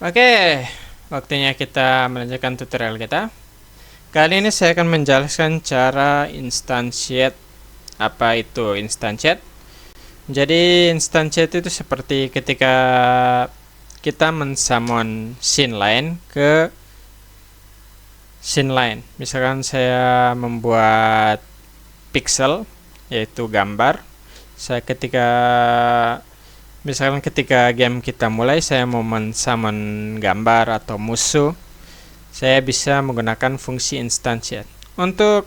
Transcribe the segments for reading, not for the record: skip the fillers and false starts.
Oke, waktunya kita melanjutkan tutorial kita. Kali ini saya akan menjelaskan cara instantiate. Apa itu instantiate? Jadi instantiate itu seperti ketika kita mensummon scene lain ke scene lain. Misalkan saya membuat pixel, yaitu gambar. Misalkan ketika game kita mulai, saya mau mensummon gambar atau musuh, saya bisa menggunakan fungsi instantiate. Untuk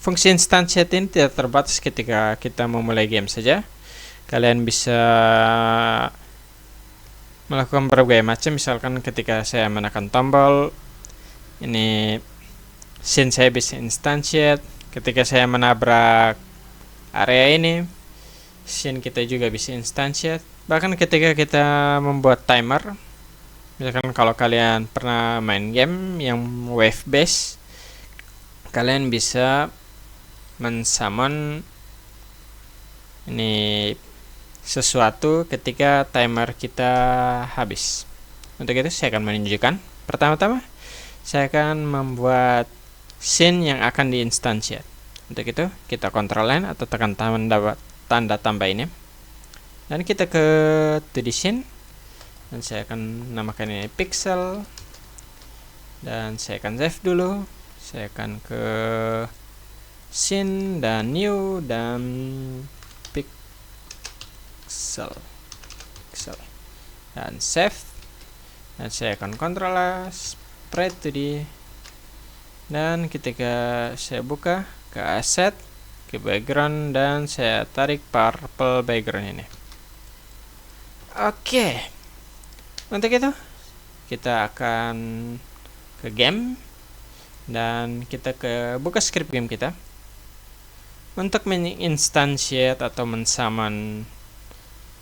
fungsi instantiate ini tidak terbatas ketika kita memulai game saja. Kalian bisa melakukan berbagai macam. Misalkan ketika saya menekan tombol, ini scene saya bisa instantiate. Ketika saya menabrak area ini, scene kita juga bisa instantiate. Bahkan ketika kita membuat timer, misalkan kalau kalian pernah main game yang wave base, kalian bisa mensummon ini sesuatu ketika timer kita habis. Untuk itu saya akan menunjukkan. Pertama-tama saya akan membuat scene yang akan diinstansiate. Untuk itu kita Ctrl N atau tekan tanda tambah ini, dan kita ke 2D scene, dan saya akan namakan ini pixel, dan saya akan save dulu. Saya akan ke scene dan new dan pixel dan save, dan saya akan Ctrl A spread 2D, dan ketika saya buka ke asset, ke background, dan saya tarik purple background ini. Oke, untuk itu kita akan ke game, dan kita ke buka script game kita. Untuk menginstantiate atau mensummon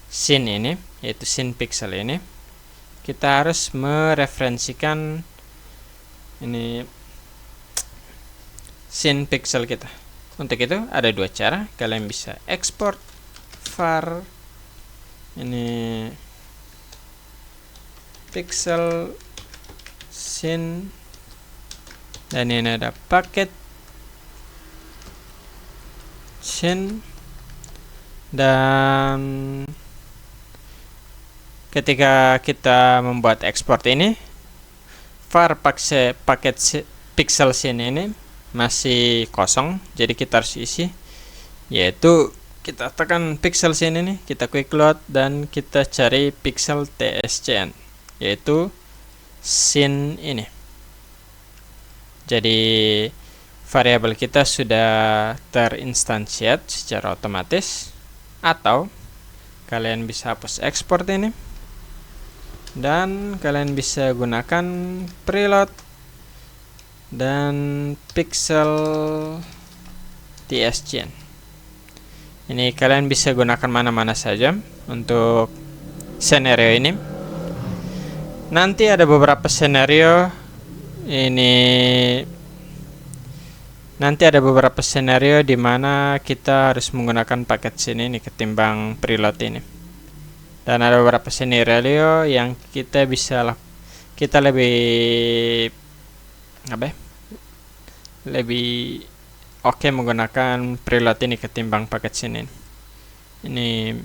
scene ini, yaitu scene pixel ini, kita harus mereferensikan ini scene pixel kita. Untuk itu ada dua cara. Kalian bisa export var ini pixel scene, dan ini ada paket scene, dan ketika kita membuat export ini, var paket pixel scene ini masih kosong, jadi kita harus isi, yaitu kita tekan pixel scene ini, kita quick load, dan kita cari pixel tscn, yaitu scene ini. Jadi variabel kita sudah terinstansiate secara otomatis. Atau kalian bisa hapus export ini, dan kalian bisa gunakan preload dan pixel tscn. Ini kalian bisa gunakan mana-mana saja untuk scenario ini. Nanti ada beberapa scenario di mana kita harus menggunakan paket scene ini ketimbang preload ini. Dan ada beberapa scenario yang kita lebih oke menggunakan preload ini ketimbang paket scene ini. Ini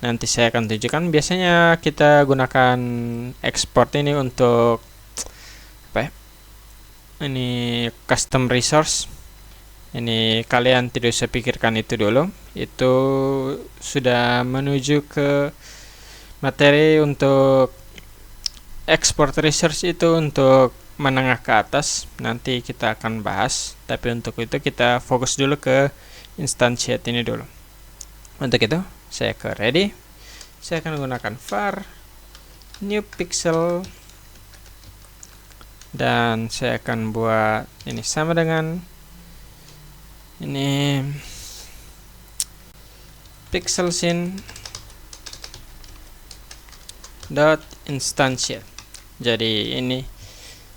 nanti saya akan tunjukkan. Biasanya kita gunakan export ini untuk ini custom resource. Ini kalian tidak usah pikirkan itu dulu. Itu sudah menuju ke materi untuk export resource, itu untuk menengah ke atas. Nanti kita akan bahas. Tapi untuk itu kita fokus dulu ke instantiate ini dulu. Untuk itu saya ke ready. Saya akan menggunakan var new pixel, dan saya akan buat ini sama dengan ini pixel scene dot instantiate. Jadi ini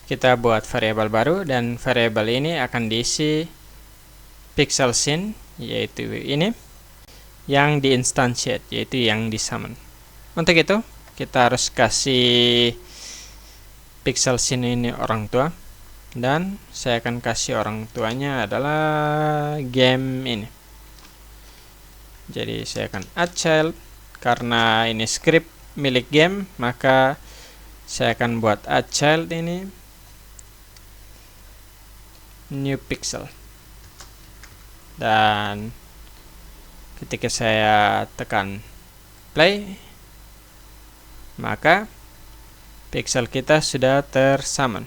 kita buat variabel baru, dan variabel ini akan diisi pixel scene, yaitu ini yang diinstantiate, yaitu yang disummon. Untuk itu kita harus kasih pixel scene ini orang tua, dan saya akan kasih orang tuanya adalah game ini. Jadi saya akan add child, karena ini script milik game, maka saya akan buat add child ini new pixel. Dan ketika saya tekan play, maka pixel kita sudah tersummon.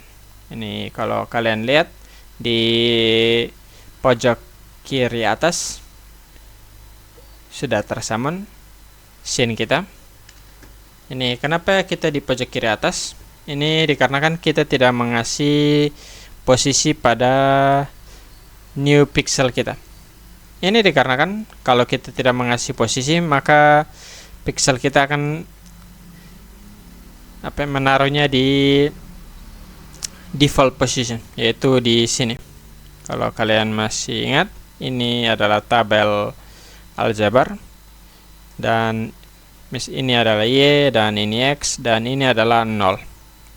Ini kalau kalian lihat di pojok kiri atas sudah tersummon scene kita. Ini kenapa kita di pojok kiri atas? Ini dikarenakan kita tidak mengasih posisi pada new pixel kita. Ini dikarenakan kalau kita tidak mengasih posisi, maka pixel kita akan menaruhnya di default position, yaitu di sini. Kalau kalian masih ingat, ini adalah tabel aljabar, dan ini adalah Y, dan ini X, dan ini adalah 0.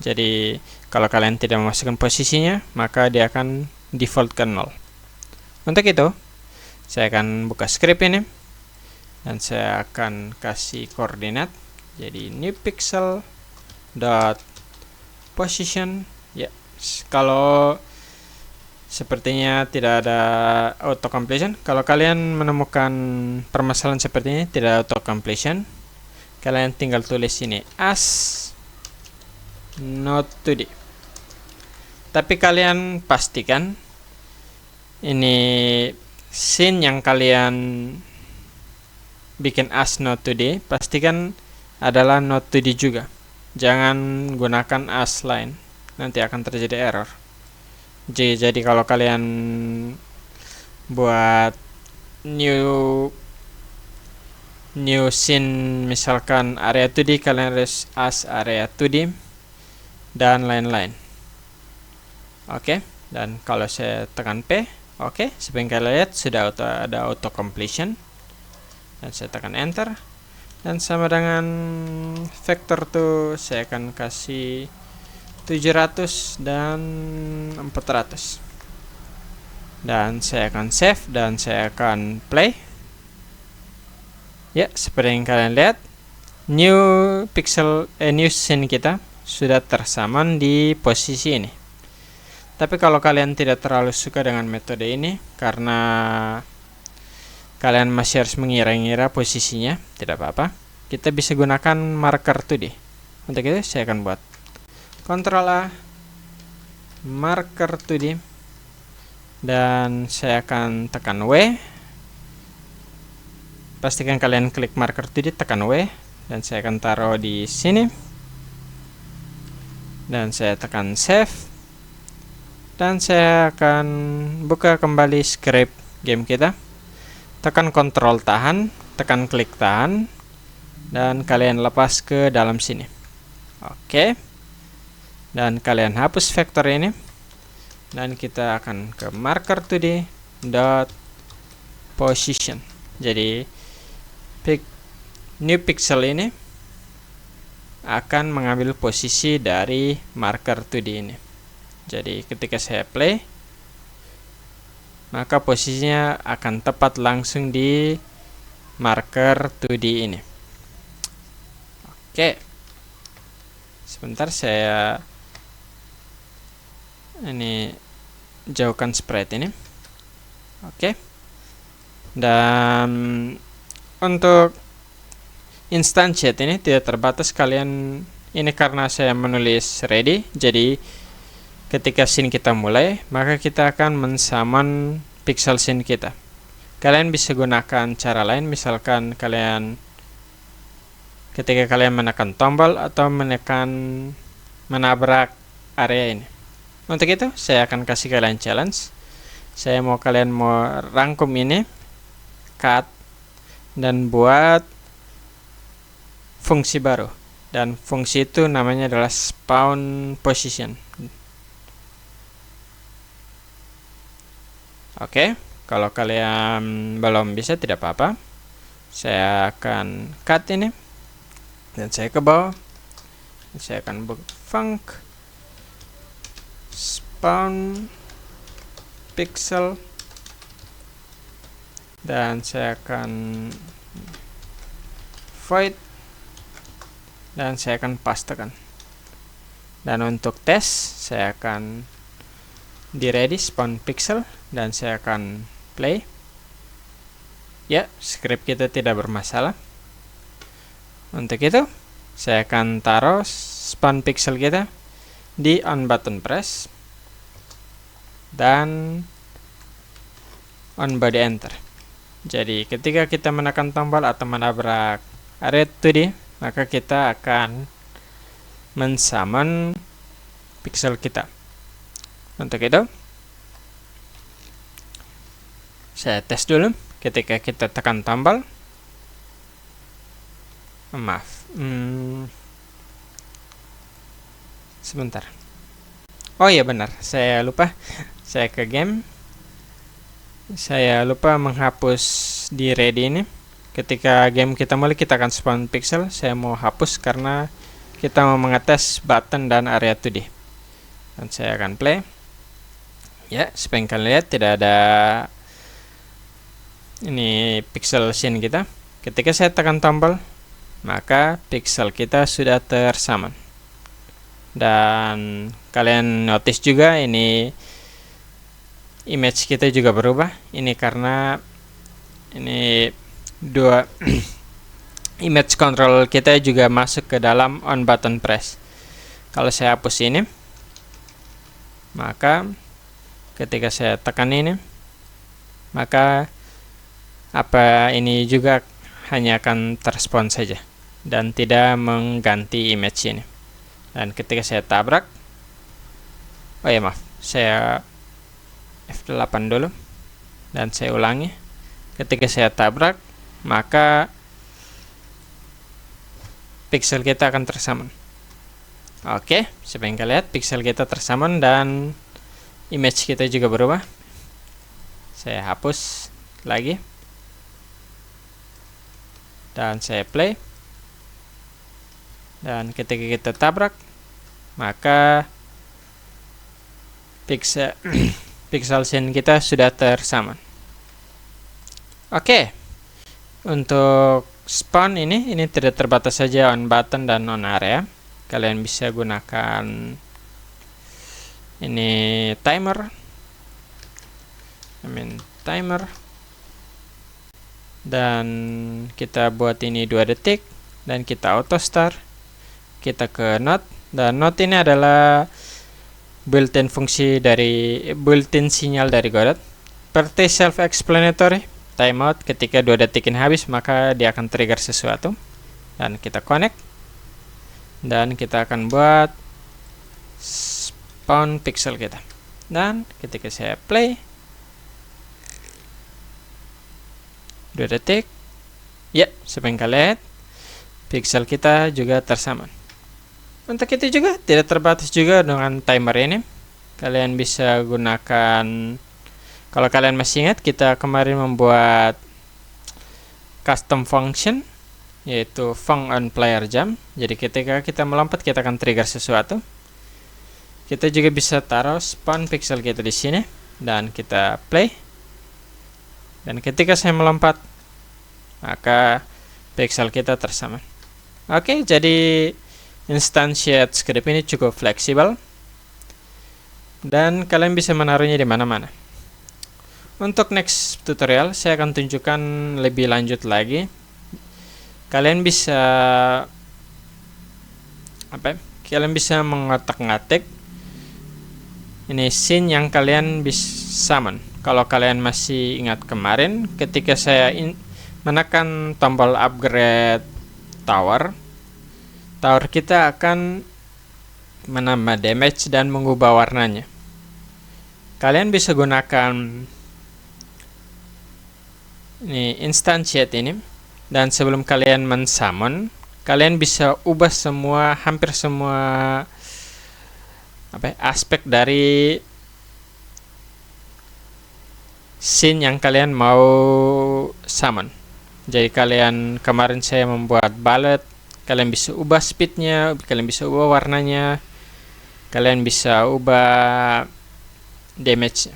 Jadi kalau kalian tidak memasukkan posisinya, maka dia akan default ke 0. Untuk itu, saya akan buka script ini, dan saya akan kasih koordinat. Jadi new pixel dot position. Ya, kalau sepertinya tidak ada auto completion. Kalau kalian menemukan permasalahan seperti ini, tidak auto completion, kalian tinggal tulis ini as not 2D. Tapi kalian pastikan ini scene yang kalian bikin as not 2D, pastikan adalah not 2D juga. Jangan gunakan as lain, nanti akan terjadi error. Jadi kalau kalian buat new scene, misalkan area 2D, kalian harus as area 2D dan lain-lain. Oke, dan kalau saya tekan P, oke, seperti yang kalian lihat sudah ada auto completion, dan saya tekan enter, dan sama dengan vector tuh saya akan kasih 700 dan 400, dan saya akan save, dan saya akan play. Ya, seperti yang kalian lihat, new scene kita sudah tersummon di posisi ini. Tapi kalau kalian tidak terlalu suka dengan metode ini, karena kalian masih harus mengira-ngira posisinya, tidak apa-apa. Kita bisa gunakan marker 2D. Untuk itu saya akan buat Ctrl A, marker 2D, dan saya akan tekan W. Pastikan kalian klik marker 2D, tekan W, dan saya akan taruh di sini, dan saya tekan save, dan saya akan buka kembali script game kita. Tekan Ctrl tahan, tekan klik tahan, dan kalian lepas ke dalam sini. Oke, dan kalian hapus vektor ini, dan kita akan ke marker 2D dot position. Jadi new pixel ini akan mengambil posisi dari marker 2D ini. Jadi ketika saya play, maka posisinya akan tepat langsung di marker 2D ini. Oke, sebentar saya ini jauhkan sprite ini. Oke, dan untuk instantiate ini tidak terbatas. Kalian ini karena saya menulis ready, jadi ketika scene kita mulai, maka kita akan mensummon pixel scene kita. Kalian bisa gunakan cara lain, misalkan ketika kalian menekan tombol atau menabrak area ini. Untuk itu, saya akan kasih kalian challenge. Kalian mau rangkum ini, cut, dan buat fungsi baru. Dan fungsi itu namanya adalah spawn position. Oke, kalau kalian belum bisa tidak apa-apa. Saya akan cut ini, dan saya ke bawah. Saya akan buka func spawn pixel, dan saya akan void, dan saya akan pastekan. Dan untuk tes saya akan di ready spawn pixel, dan saya akan play. Ya, script kita tidak bermasalah. Untuk itu saya akan taruh spawn pixel kita di on button press dan on body enter. Jadi ketika kita menekan tombol atau menabrak area 2D, maka kita akan mensummon pixel kita. Untuk itu saya tes dulu. Ketika kita tekan tombol, maaf, sebentar. Oh iya benar, saya lupa. Saya ke game. Saya lupa menghapus di ready ini. Ketika game kita mulai, kita akan spawn pixel. Saya mau hapus karena kita mau mengetes button dan area 2D. Dan saya akan play. Ya, seperti kalian lihat tidak ada ini pixel scene kita. Ketika saya tekan tombol, maka pixel kita sudah tersummon. Dan kalian notice juga ini image kita juga berubah. Ini karena ini dua image control kita juga masuk ke dalam on button press. Kalau saya hapus ini, maka ketika saya tekan ini, maka apa ini juga hanya akan terspon saja dan tidak mengganti image ini. Dan ketika saya tabrak, oh ya maaf, saya F8 dulu dan saya ulangi. Ketika saya tabrak, maka pixel kita akan tersummon. Oke, seperti yang kalian lihat pixel kita tersummon dan image kita juga berubah. Saya hapus lagi dan saya play. Dan ketika kita tabrak, maka pixel scene kita sudah tersummon. Oke, untuk spawn ini tidak terbatas saja on button dan on area. Kalian bisa gunakan ini timer, dan kita buat ini 2 detik dan kita auto start. Kita ke node, dan node ini adalah built-in fungsi dari built-in sinyal dari Godot. Seperti self-explanatory, timeout ketika 2 detik ini habis maka dia akan trigger sesuatu. Dan kita connect, dan kita akan buat spawn pixel kita. Dan ketika saya play 2 detik, ya seperti yang kalian lihat pixel kita juga tersummon. Untuk itu juga tidak terbatas juga dengan timer ini. Kalian bisa gunakan, kalau kalian masih ingat kita kemarin membuat custom function yaitu func on player jump. Jadi ketika kita melompat kita akan trigger sesuatu. Kita juga bisa taruh spawn pixel kita di sini dan kita play. Dan ketika saya melompat, maka pixel kita tersummon. Oke, jadi instantiate script ini cukup fleksibel dan kalian bisa menaruhnya di mana-mana. Untuk next tutorial saya akan tunjukkan lebih lanjut lagi. Kalian bisa mengotak-ngatik ini scene yang kalian bisa summon. Kalau kalian masih ingat kemarin ketika saya menekan tombol upgrade tower kita akan menambah damage dan mengubah warnanya. Kalian bisa gunakan ini instantiate ini, dan sebelum kalian mensummon, kalian bisa ubah hampir semua aspek dari scene yang kalian mau summon. Jadi kemarin saya membuat bullet, kalian bisa ubah speednya, kalian bisa ubah warnanya, kalian bisa ubah damage.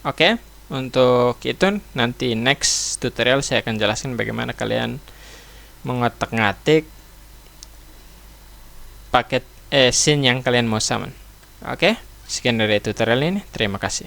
Oke, untuk itu nanti next tutorial saya akan jelaskan bagaimana kalian mengotak-ngatik paket scene yang kalian mau summon. Oke, sekian dari tutorial ini. Terima kasih.